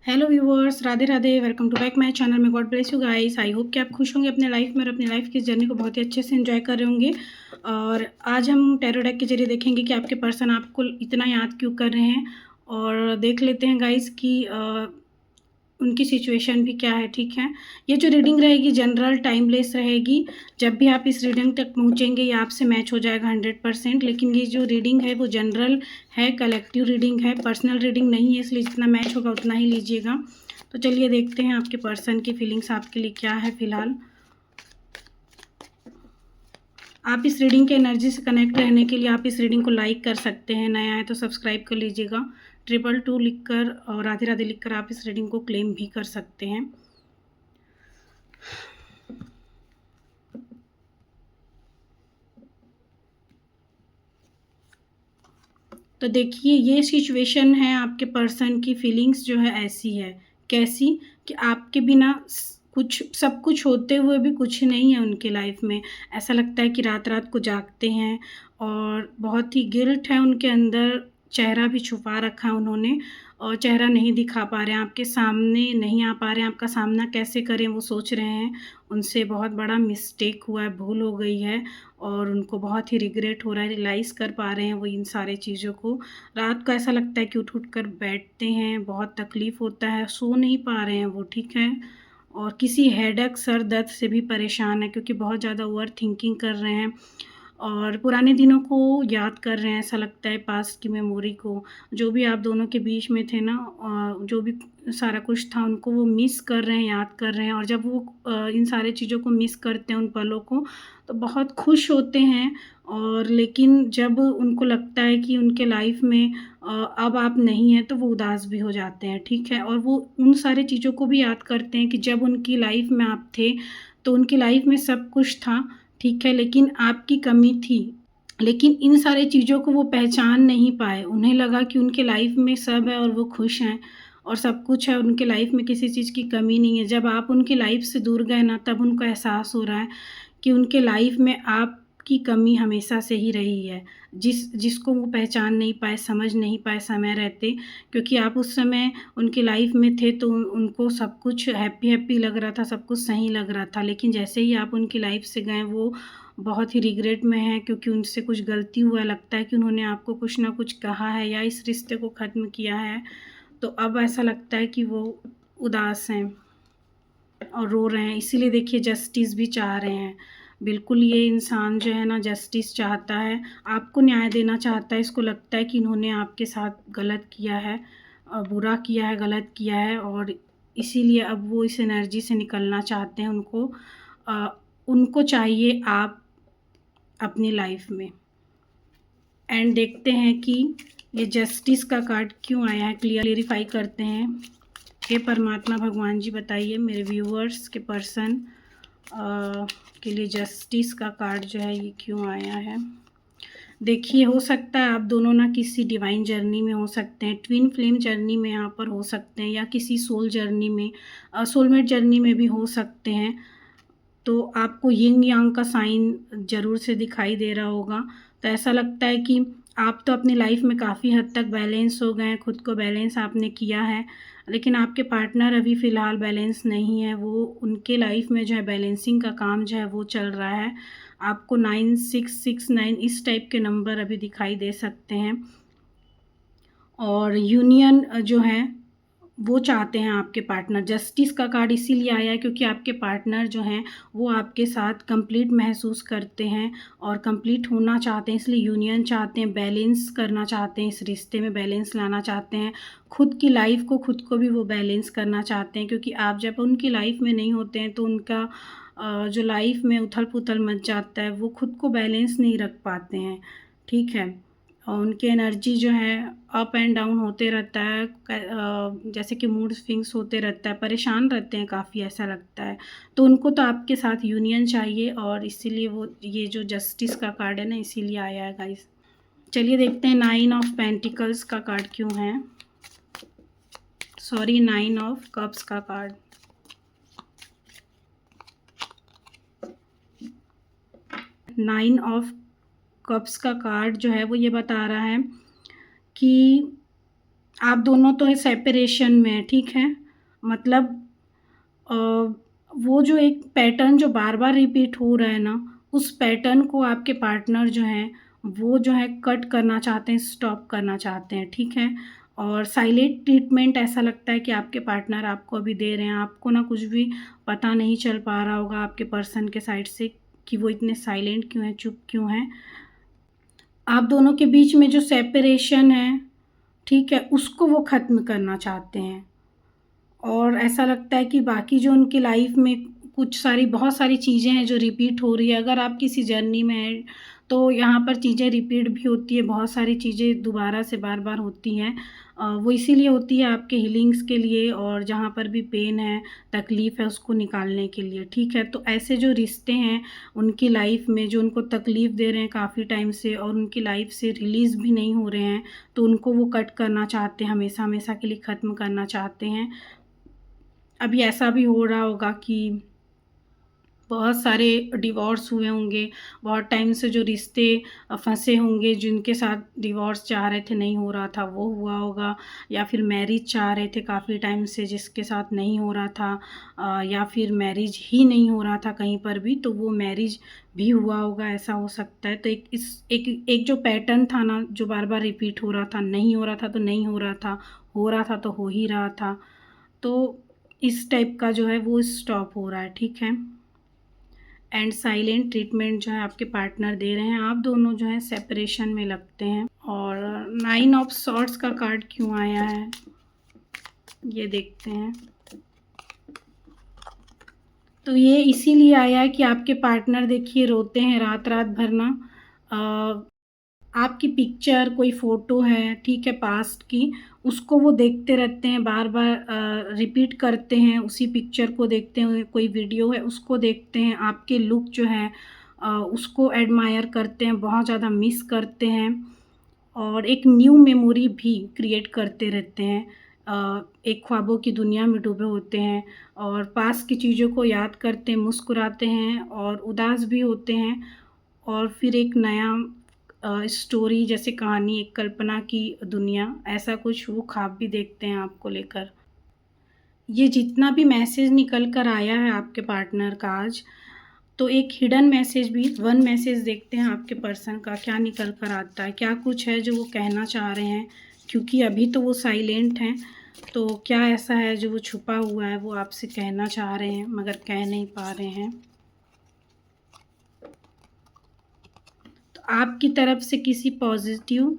Hello viewers, Radhe Radhe. Welcome to back my channel में। God bless you guys. I hope कि आप खुश होंगे अपने लाइफ में और अपनी लाइफ की जर्नी को बहुत ही अच्छे से एंजॉय कर रहे होंगे। और आज हम टैरो डेक के जरिए देखेंगे कि आपके पर्सन आपको इतना याद क्यों कर रहे हैं। और देख लेते हैं गाइस कि उनकी सिचुएशन भी क्या है। ठीक है, ये जो रीडिंग रहेगी जनरल टाइमलेस रहेगी। जब भी आप इस रीडिंग तक पहुंचेंगे ये आपसे मैच हो जाएगा 100%। लेकिन ये जो रीडिंग है वो जनरल है, कलेक्टिव रीडिंग है, पर्सनल रीडिंग नहीं है, इसलिए जितना मैच होगा उतना ही लीजिएगा। तो चलिए देखते हैं आपके पर्सन की फीलिंग्स आपके लिए क्या है फिलहाल। आप इस रीडिंग के एनर्जी से कनेक्ट रहने के लिए आप इस रीडिंग को लाइक कर सकते हैं, नया है तो सब्सक्राइब कर लीजिएगा। 222 लिखकर और राधे राधे लिखकर आप इस रीडिंग को क्लेम भी कर सकते हैं। तो देखिए ये सिचुएशन है, आपके पर्सन की फीलिंग्स जो है ऐसी है। कैसी कि आपके बिना कुछ सब कुछ होते हुए भी कुछ नहीं है उनके लाइफ में। ऐसा लगता है कि रात रात को जागते हैं और बहुत ही गिल्ट है उनके अंदर। चेहरा भी छुपा रखा है उन्होंने और चेहरा नहीं दिखा पा रहे हैं, आपके सामने नहीं आ पा रहे हैं। आपका सामना कैसे करें वो सोच रहे हैं। उनसे बहुत बड़ा मिस्टेक हुआ है, भूल हो गई है और उनको बहुत ही रिग्रेट हो रहा है, रियलाइज़ कर पा रहे हैं वो इन सारे चीज़ों को। रात को ऐसा लगता है कि उठ कर बैठते हैं, बहुत तकलीफ़ होता है, सो नहीं पा रहे हैं वो। ठीक है, और किसी हेडेक सर दर्द से भी परेशान है क्योंकि बहुत ज़्यादा ओवर थिंकिंग कर रहे हैं और पुराने दिनों को याद कर रहे हैं। ऐसा लगता है पास्ट की मेमोरी को, जो भी आप दोनों के बीच में थे ना, जो भी सारा कुछ था उनको वो मिस कर रहे हैं, याद कर रहे हैं। और जब वो इन सारी चीज़ों को मिस करते हैं, उन पलों को, तो बहुत खुश होते हैं। और लेकिन जब उनको लगता है कि उनके लाइफ में अब आप नहीं हैं तो वो उदास भी हो जाते हैं। ठीक है, और वो उन सारी चीज़ों को भी याद करते हैं कि जब उनकी लाइफ में आप थे तो उनकी लाइफ में सब कुछ था। ठीक है, लेकिन आपकी कमी थी। लेकिन इन सारी चीज़ों को वो पहचान नहीं पाए। उन्हें लगा कि उनके लाइफ में सब है और वो खुश हैं और सब कुछ है, उनके लाइफ में किसी चीज़ की कमी नहीं है। जब आप उनकी लाइफ से दूर गए ना, तब उनको एहसास हो रहा है कि उनके लाइफ में आपकी कमी हमेशा से ही रही है। जिसको वो पहचान नहीं पाए, समझ नहीं पाए समय रहते, क्योंकि आप उस समय उनकी लाइफ में थे तो उनको सब कुछ हैप्पी-हैप्पी लग रहा था, सब कुछ सही लग रहा था। लेकिन जैसे ही आप उनकी लाइफ से गए वो बहुत ही रिग्रेट में हैं क्योंकि उनसे कुछ गलती हुआ। लगता है कि उन्होंने आपको कुछ ना कुछ कहा है या इस रिश्ते को ख़त्म किया है। तो अब ऐसा लगता है कि वो उदास हैं और रो रहे हैं। इसीलिए देखिए जस्टिस भी चाह रहे हैं। बिल्कुल ये इंसान जो है ना जस्टिस चाहता है, आपको न्याय देना चाहता है। इसको लगता है कि इन्होंने आपके साथ गलत किया है, बुरा किया है, गलत किया है और इसीलिए अब वो इस एनर्जी से निकलना चाहते हैं। उनको चाहिए आप अपनी लाइफ में। एंड देखते हैं कि ये जस्टिस का कार्ड क्यों आया है, क्लियरिफाई करते हैं। हे परमात्मा भगवान जी बताइए मेरे व्यूअर्स के पर्सन के लिए जस्टिस का कार्ड जो है ये क्यों आया है। देखिए हो सकता है आप दोनों ना किसी डिवाइन जर्नी में हो सकते हैं, ट्विन फ्लेम जर्नी में यहाँ पर हो सकते हैं, या किसी सोल जर्नी में, सोलमेट जर्नी में भी हो सकते हैं। तो आपको यिंग यांग का साइन ज़रूर से दिखाई दे रहा होगा। तो ऐसा लगता है कि आप तो अपनी लाइफ में काफ़ी हद तक बैलेंस हो गए हैं, खुद को बैलेंस आपने किया है। लेकिन आपके पार्टनर अभी फ़िलहाल बैलेंस नहीं है, वो उनके लाइफ में जो है बैलेंसिंग का काम जो है वो चल रहा है। आपको 9669 इस टाइप के नंबर अभी दिखाई दे सकते हैं। और यूनियन जो है वो चाहते हैं आपके पार्टनर। जस्टिस का कार्ड इसीलिए आया है क्योंकि आपके पार्टनर जो हैं वो आपके साथ कंप्लीट महसूस करते हैं और कंप्लीट होना चाहते हैं, इसलिए यूनियन चाहते हैं, बैलेंस करना चाहते हैं, इस रिश्ते में बैलेंस लाना चाहते हैं। खुद की लाइफ को खुद को भी वो बैलेंस करना चाहते हैं क्योंकि आप जब उनकी लाइफ में नहीं होते हैं तो उनका जो लाइफ में उथल-पुथल मच जाता है, वो खुद को बैलेंस नहीं रख पाते हैं। ठीक है, और उनकी एनर्जी जो है अप एंड डाउन होते रहता है, जैसे कि मूड स्विंग्स होते रहता है, परेशान रहते हैं काफ़ी, ऐसा लगता है। तो उनको तो आपके साथ यूनियन चाहिए और इसीलिए वो ये जो जस्टिस का कार्ड है ना इसीलिए आया है गाइस। चलिए देखते हैं 9 ऑफ पेंटिकल्स का कार्ड क्यों है, सॉरी 9 ऑफ कप्स का कार्ड। 9 ऑफ कप्स का कार्ड जो है वो ये बता रहा है कि आप दोनों तो सेपरेशन में हैं, ठीक है? मतलब अ, वो जो एक पैटर्न जो बार-बार रिपीट हो रहा है ना, उस पैटर्न को आपके पार्टनर जो हैं, वो जो है कट करना चाहते हैं, स्टॉप करना चाहते हैं, ठीक है? और साइलेंट ट्रीटमेंट ऐसा लगता है कि आपके पार्टनर आपको अभी दे रहे हैं, आपको ना कुछ भी पता नहीं चल पा रहा होगा आपके पर्सन के साइड से कि वो इतने साइलेंट क्यों हैं, चुप क्यों हैं। आप दोनों के बीच में जो सेपरेशन है, ठीक है? उसको वो ख़त्म करना चाहते हैं। और ऐसा लगता है कि बाकी जो उनकी लाइफ में बहुत सारी चीज़ें हैं जो रिपीट हो रही है। अगर आप किसी जर्नी में हैं, तो यहाँ पर चीज़ें रिपीट भी होती है, बहुत सारी चीज़ें दोबारा से बार-बार होती हैं। वो इसीलिए होती है आपके हीलिंग्स के लिए और जहाँ पर भी पेन है, तकलीफ़ है, उसको निकालने के लिए, ठीक है? तो ऐसे जो रिश्ते हैं, उनकी लाइफ में जो उनको तकलीफ़ दे रहे हैं काफ़ी टाइम से और उनकी लाइफ से रिलीज़ भी नहीं हो रहे हैं, तो उनको वो कट करना चाहते हैं, हमेशा-हमेशा के लिए ख़त्म करना चाहते हैं। अभी ऐसा भी हो रहा होगा कि बहुत सारे डिवोर्स हुए होंगे, बहुत टाइम से जो रिश्ते फँसे होंगे, जिनके साथ डिवोर्स चाह रहे थे, नहीं हो रहा था, वो हुआ होगा या फिर मैरिज चाह रहे थे काफ़ी टाइम से, जिसके साथ नहीं हो रहा था या फिर मैरिज ही नहीं हो रहा था कहीं पर भी, तो वो मैरिज भी हुआ होगा, ऐसा हो सकता है। तो एक जो पैटर्न था ना, जो बार-बार रिपीट हो रहा था, नहीं हो रहा था तो नहीं हो रहा था, हो रहा था तो हो ही रहा था। तो इस टाइप का जो है वो स्टॉप हो रहा है, ठीक है? एंड साइलेंट ट्रीटमेंट जो है आपके पार्टनर दे रहे हैं, आप दोनों जो है सेपरेशन में लगते हैं। और 9 ऑफ सॉर्ड्स का कार्ड क्यों आया है, ये देखते हैं। तो ये इसीलिए आया है कि आपके पार्टनर देखिए रोते हैं रात-रात भर ना। अ, आपकी पिक्चर कोई फ़ोटो है, ठीक है, पास्ट की, उसको वो देखते रहते हैं बार-बार रिपीट करते हैं, उसी पिक्चर को देखते हैं, कोई वीडियो है उसको देखते हैं, आपके लुक जो है उसको एडमायर करते हैं, बहुत ज़्यादा मिस करते हैं और एक न्यू मेमोरी भी क्रिएट करते रहते हैं। एक ख्वाबों की दुनिया में डूबे होते हैं और पास की चीज़ों को याद करते हैं, मुस्कुराते हैं और उदास भी होते हैं और फिर एक नया स्टोरी जैसे कहानी, एक कल्पना की दुनिया, ऐसा कुछ वो ख्वाब भी देखते हैं आपको लेकर। ये जितना भी मैसेज निकल कर आया है आपके पार्टनर का आज, तो एक हिडन मैसेज भी, वन मैसेज देखते हैं आपके पर्सन का क्या निकल कर आता है, क्या कुछ है जो वो कहना चाह रहे हैं, क्योंकि अभी तो वो साइलेंट हैं, तो क्या ऐसा है जो वो छुपा हुआ है, वो आपसे कहना चाह रहे हैं मगर कह नहीं पा रहे हैं। तो आपकी तरफ से किसी पॉज़िटिव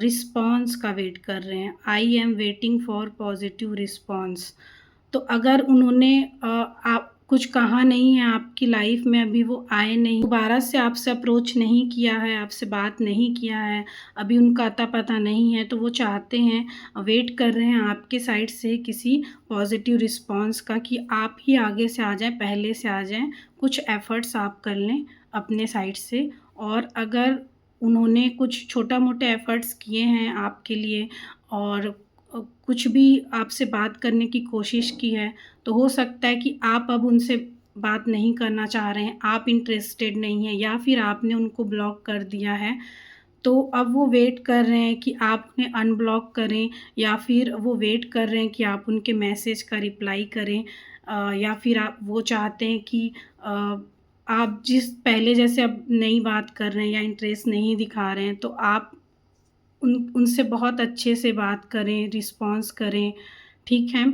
रिस्पॉन्स का वेट कर रहे हैं। I am waiting for positive response. तो अगर उन्होंने आप कुछ कहा नहीं है आपकी लाइफ़ में, अभी वो आए नहीं, दोबारा से आपसे अप्रोच नहीं किया है, आपसे बात नहीं किया है, अभी उनका अता-पता नहीं है, तो वो चाहते हैं, वेट कर रहे हैं आपके साइड से किसी पॉज़िटिव रिस्पॉन्स का कि आप ही आगे से आ जाएँ, पहले से आ जाएँ, कुछ एफ़र्ट्स आप कर लें अपने साइड से। और अगर उन्होंने कुछ छोटा-मोटे एफ़र्ट्स किए हैं आपके लिए और कुछ भी आपसे बात करने की कोशिश की है, तो हो सकता है कि आप अब उनसे बात नहीं करना चाह रहे हैं, आप इंटरेस्टेड नहीं हैं या फिर आपने उनको ब्लॉक कर दिया है। तो अब वो वेट कर रहे हैं कि आप उन्हें अनब्लॉक करें या फिर वो वेट कर रहे हैं कि आप उनके मैसेज का रिप्लाई करें या फिर आप वो चाहते हैं कि आप जिस पहले जैसे अब नहीं बात कर रहे हैं या इंटरेस्ट नहीं दिखा रहे हैं, तो आप उनसे बहुत अच्छे से बात करें, रिस्पॉन्स करें, ठीक है?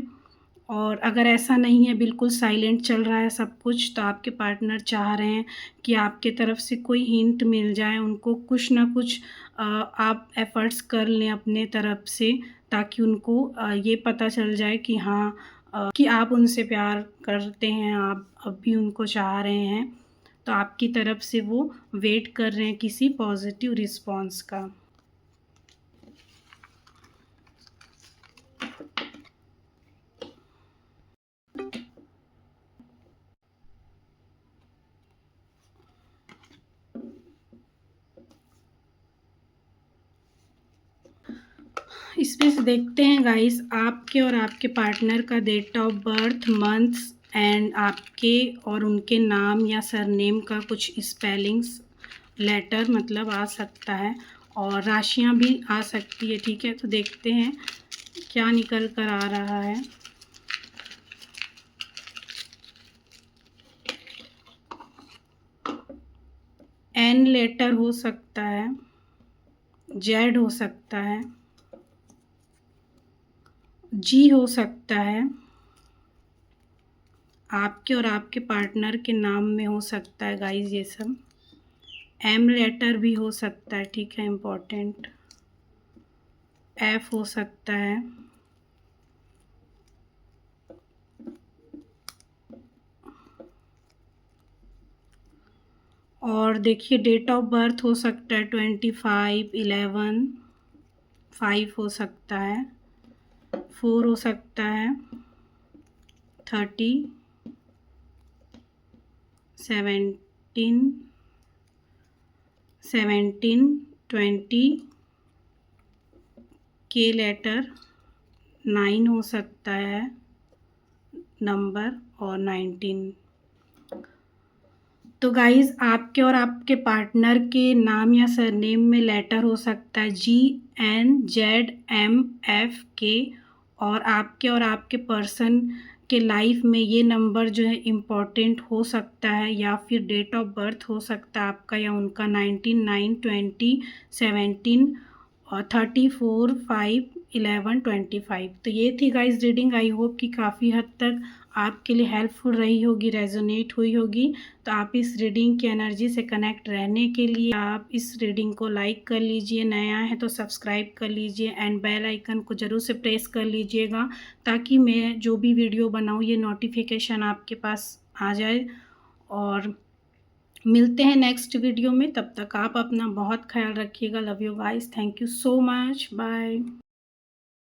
और अगर ऐसा नहीं है, बिल्कुल साइलेंट चल रहा है सब कुछ, तो आपके पार्टनर चाह रहे हैं कि आपके तरफ से कोई हिंट मिल जाए, उनको कुछ ना कुछ आप एफ़र्ट्स कर लें अपने तरफ से, ताकि उनको ये पता चल जाए कि हाँ, कि आप उनसे प्यार करते हैं, आप अब भी उनको चाह रहे हैं। तो आपकी तरफ से वो वेट कर रहे हैं किसी पॉज़िटिव रिस्पॉन्स का। इसमें से देखते हैं गाइस आपके और आपके पार्टनर का date of birth, months and आपके और उनके नाम या सरनेम का कुछ स्पेलिंग्स लेटर मतलब आ सकता है और राशियाँ भी आ सकती है, ठीक है। तो देखते हैं क्या निकल कर आ रहा है। एन लेटर हो सकता है, जेड हो सकता है, जी हो सकता है, आपके और आपके पार्टनर के नाम में हो सकता है गाइस ये सब। एम लेटर भी हो सकता है, ठीक है, इम्पोर्टेंट। एफ हो सकता है, और देखिए डेट ऑफ बर्थ हो सकता है 25/11, 5 हो सकता है, 4 हो सकता है, 30, 17, 20, के लेटर 9 हो सकता है नंबर, और 19। तो गाइज़ आपके और आपके पार्टनर के नाम या सरनेम में लेटर हो सकता है GNZMFK, और आपके पर्सन के लाइफ में ये नंबर जो है इम्पॉर्टेंट हो सकता है, या फिर डेट ऑफ बर्थ हो सकता है आपका या उनका 19, 9, 20, 17 और 34, 5, 11, 25। तो ये थी गाइज रीडिंग। आई होप कि काफ़ी हद तक आपके लिए हेल्पफुल रही होगी, रेजोनेट हुई होगी। तो आप इस रीडिंग की एनर्जी से कनेक्ट रहने के लिए आप इस रीडिंग को लाइक कर लीजिए, नया है तो सब्सक्राइब कर लीजिए, एंड बेल आइकन को ज़रूर से प्रेस कर लीजिएगा, ताकि मैं जो भी वीडियो बनाऊँ ये नोटिफिकेशन आपके पास आ जाए। और मिलते हैं नेक्स्ट वीडियो में, तब तक आप अपना बहुत ख्याल रखिएगा। Love you guys, thank you so much, bye.